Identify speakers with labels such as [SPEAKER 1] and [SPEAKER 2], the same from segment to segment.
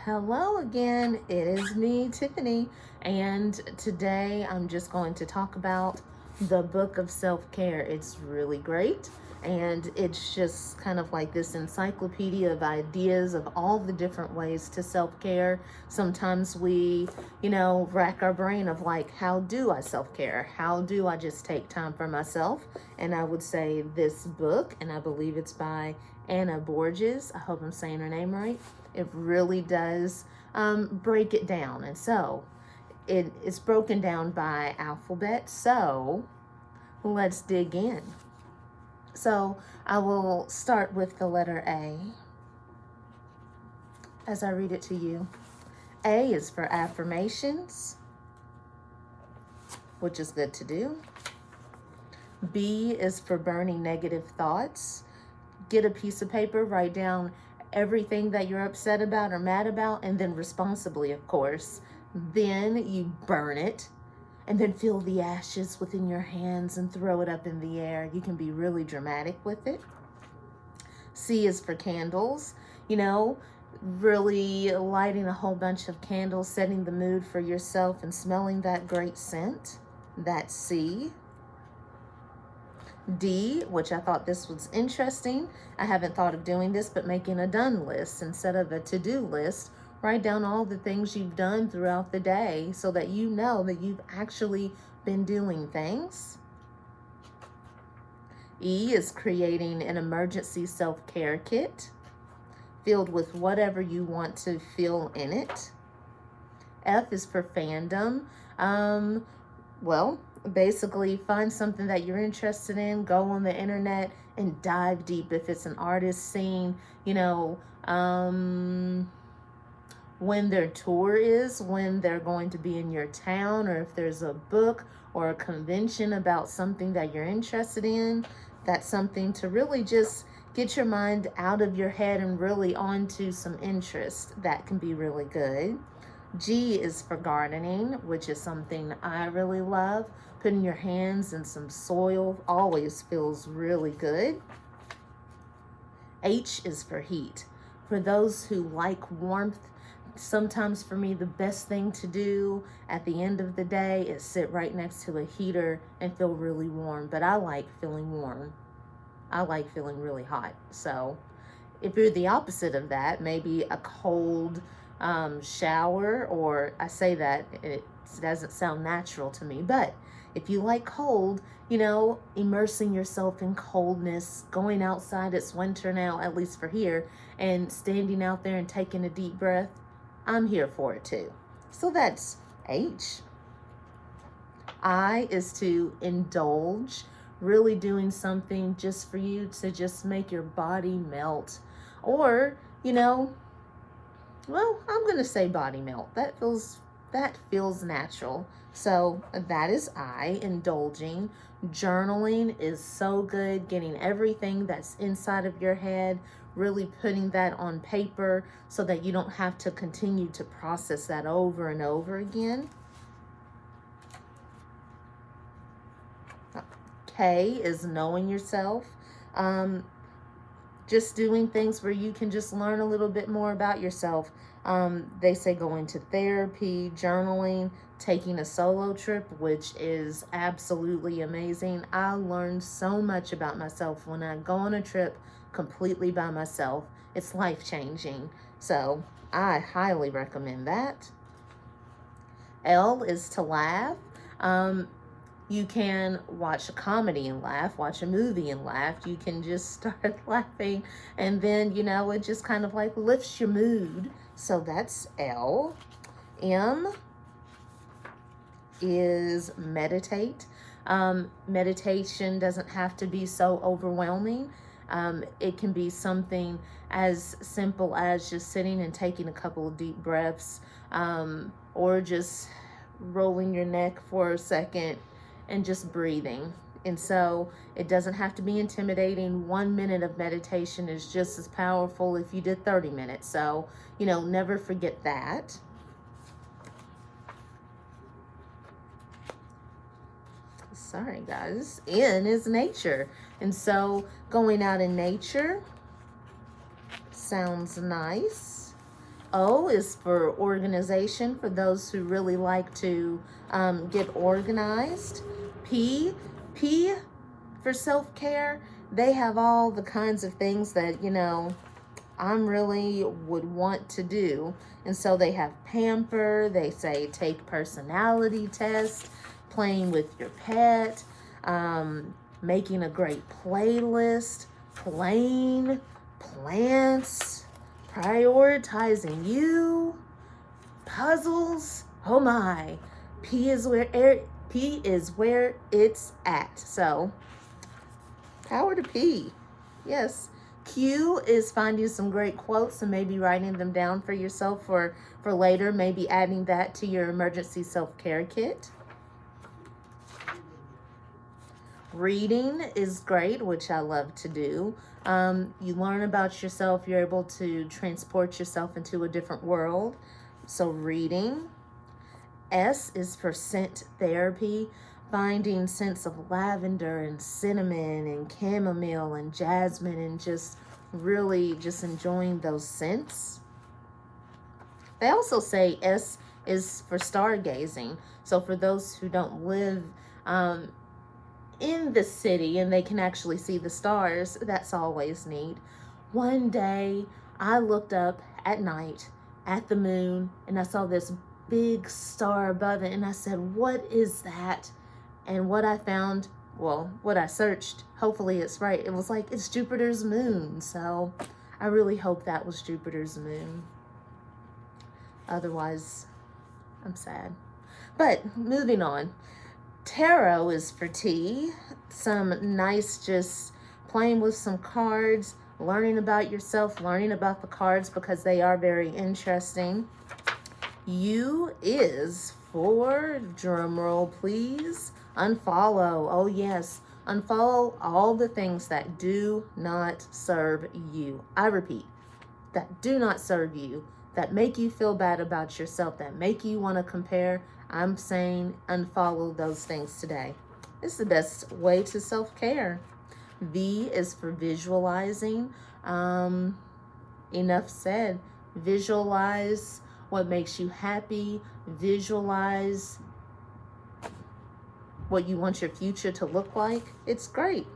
[SPEAKER 1] Hello again, it is me, Tiffany, and today I'm just going to talk about the book of self-care. It's really great, and it's just kind of like this encyclopedia of ideas of all the different ways to self-care. Sometimes we, rack our brain of like, how do I self-care? How do I just take time for myself? And I would say this book, and I believe it's by Anna Borges, I hope I'm saying her name right, it really does break it down. And so it's broken down by alphabet. So let's dig in. So I will start with the letter A as I read it to you. A is for affirmations, which is good to do. B is for burning negative thoughts. Get a piece of paper, write down everything that you're upset about or mad about, and then responsibly, of course. Then you burn it, and then feel the ashes within your hands and throw it up in the air. You can be really dramatic with it. C is for candles, really lighting a whole bunch of candles, setting the mood for yourself and smelling that great scent. That's C. D, which I thought this was interesting. I haven't thought of doing this, but making a done list instead of a to-do list. Write down all the things you've done throughout the day so that you know that you've actually been doing things. E is creating an emergency self-care kit filled with whatever you want to feel in it. F is for fandom. Basically find something that you're interested in, go on the internet and dive deep. If it's an artist scene, when their tour is, when they're going to be in your town, or if there's a book or a convention about something that you're interested in, that's something to really just get your mind out of your head and really onto some interest. That can be really good. G is for gardening, which is something I really love. Putting your hands in some soil always feels really good. H is for heat. For those who like warmth, sometimes for me, the best thing to do at the end of the day is sit right next to a heater and feel really warm. But I like feeling warm. I like feeling really hot. So if you're the opposite of that, maybe a cold shower, or I say that it doesn't sound natural to me, but if you like cold, immersing yourself in coldness, going outside, it's winter now, at least for here, and standing out there and taking a deep breath, I'm here for it too. So that's H. I is to indulge, really doing something just for you to just make your body melt. Or, I'm going to say body melt. That feels natural. So that is I, indulging. Journaling is so good, getting everything that's inside of your head, really putting that on paper so that you don't have to continue to process that over and over again. K is knowing yourself. Just doing things where you can just learn a little bit more about yourself. They say going to therapy, journaling, taking a solo trip, which is absolutely amazing. I learned so much about myself when I go on a trip completely by myself. It's life-changing. So I highly recommend that. L is to laugh. You can watch a comedy and laugh, watch a movie and laugh. You can just start laughing, and then, it just kind of like lifts your mood. So that's L. M is meditate. Meditation doesn't have to be so overwhelming. It can be something as simple as just sitting and taking a couple of deep breaths, or just rolling your neck for a second and just breathing. And so it doesn't have to be intimidating. 1 minute of meditation is just as powerful if you did 30 minutes. So, never forget that. Sorry, guys. N is nature. And so going out in nature sounds nice. O is for organization, for those who really like to get organized. P for self-care. They have all the kinds of things that, I'm really would want to do. And so they have pamper, they say take personality test, playing with your pet, making a great playlist, playing, plants, prioritizing you, puzzles. Oh my. P is where it's at. So power to P. Yes. Q is finding some great quotes and maybe writing them down for yourself for later, maybe adding that to your emergency self-care kit. Reading is great, which I love to do. You learn about yourself. You're able to transport yourself into a different world. So reading. S is for scent therapy, finding scents of lavender and cinnamon and chamomile and jasmine and just really just enjoying those scents. They also say S is for stargazing. So for those who don't live in the city and they can actually see the stars, that's always neat. One day I looked up at night at the moon and I saw this big star above it and I said, what is that? And what I found, well, what I searched, hopefully it's right, it was like, it's Jupiter's moon. So I really hope that was Jupiter's moon. Otherwise, I'm sad. But moving on. Tarot is for T. Some nice just playing with some cards, learning about yourself, learning about the cards because they are very interesting. U is for, drumroll please, unfollow. Oh yes, unfollow all the things that do not serve you. I repeat, that do not serve you, that make you feel bad about yourself, that make you want to compare. I'm saying unfollow those things today. It's the best way to self-care. V is for visualizing. Enough said. Visualize what makes you happy. Visualize what you want your future to look like. It's great.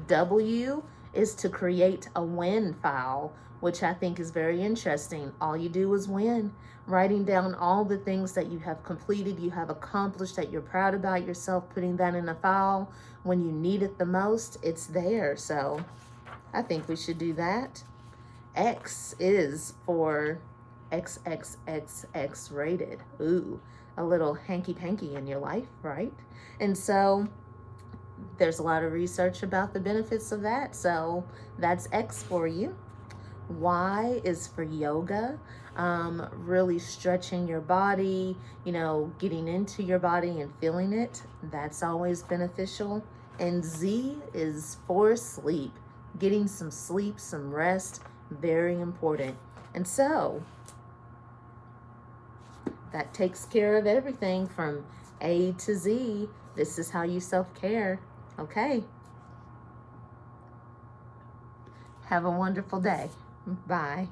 [SPEAKER 1] W is to create a win file, which I think is very interesting. All you do is win. Writing down all the things that you have completed, you have accomplished, that you're proud about yourself, putting that in a file. When you need it the most, it's there. So I think we should do that. X is for XXXX rated. Ooh, a little hanky-panky in your life, right? And so there's a lot of research about the benefits of that. So that's X for you. Y is for yoga, really stretching your body, getting into your body and feeling it. That's always beneficial. And Z is for sleep, getting some sleep, some rest, very important. And so that takes care of everything from A to Z. This is how you self-care. Okay. Have a wonderful day. Bye.